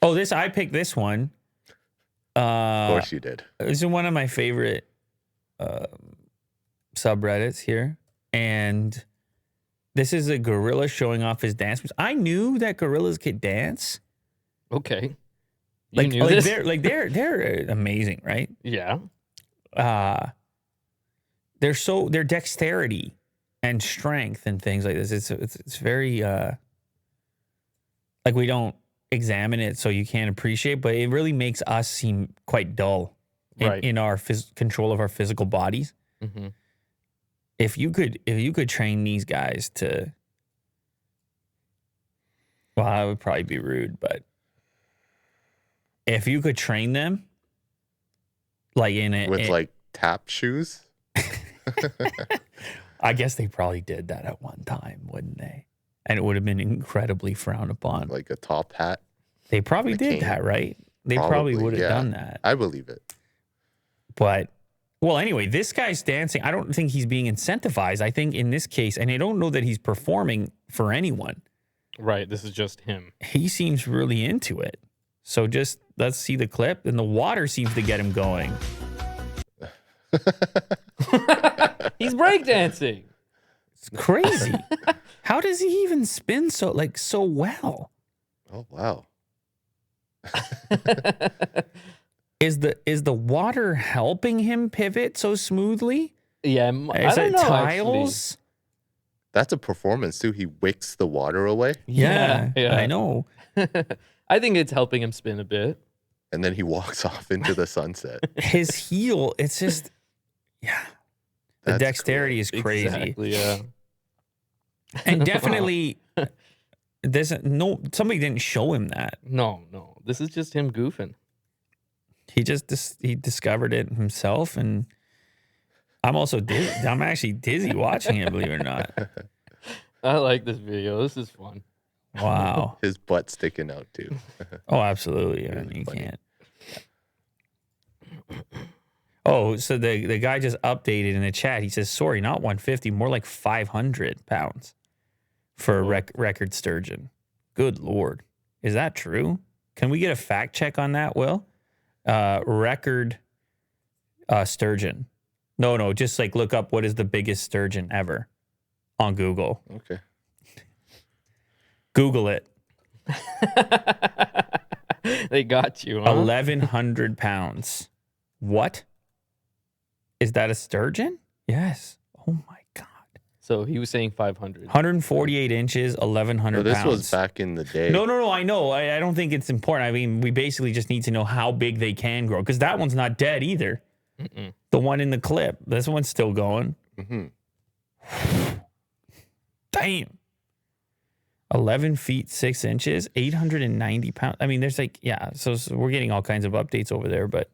Oh, I picked this one. Of course you did. This is one of my favorite subreddits here. And this is a gorilla showing off his dance moves. I knew that gorillas could dance. Okay. You knew this? They're amazing, right? Yeah. Their dexterity and strength and things like this. It's very like we don't examine it, so you can't appreciate. But it really makes us seem quite dull in our control of our physical bodies. Mm-hmm. If you could train these guys to, well, that would probably be rude, but if you could train them, like with tap shoes. I guess they probably did that at one time, wouldn't they? And it would have been incredibly frowned upon. Like a top hat. They probably did that, right? They probably would have done that. I believe it. But, well, anyway, this guy's dancing. I don't think he's being incentivized. I think in this case, and I don't know that he's performing for anyone. Right. This is just him. He seems really into it. So just let's see the clip. And the water seems to get him going. He's breakdancing. It's crazy. How does he even spin so well? Oh, wow. Is the water helping him pivot so smoothly? Yeah, Is it tiles? Actually. That's a performance too. He wicks the water away. Yeah. I know. I think it's helping him spin a bit. And then he walks off into the sunset. His heel, it's just, yeah. The dexterity is crazy. Exactly, yeah. And definitely, somebody didn't show him that. No. This is just him goofing. He discovered it himself, and I'm also dizzy. I'm actually dizzy watching it, believe it or not. I like this video. This is fun. Wow. His butt sticking out too. Oh, absolutely. I mean, you can't. Oh, so the guy just updated in the chat. He says, sorry, not 150, more like 500 pounds for a record sturgeon. Good Lord. Is that true? Can we get a fact check on that, Will? Record sturgeon. No, just look up what is the biggest sturgeon ever on Google. Okay. Google it. They got you, huh? 1,100 pounds. What? Is that a sturgeon? Yes. Oh my God. So he was saying 500. 148 inches, 1,100 this pounds. was back in the day. No, I know. I don't think it's important. I mean, we basically just need to know how big they can grow, because that one's not dead either. Mm-mm. The one in the clip. This one's still going. Mm-hmm. Damn. 11 feet, 6 inches, 890 pounds. I mean, there's so we're getting all kinds of updates over there, but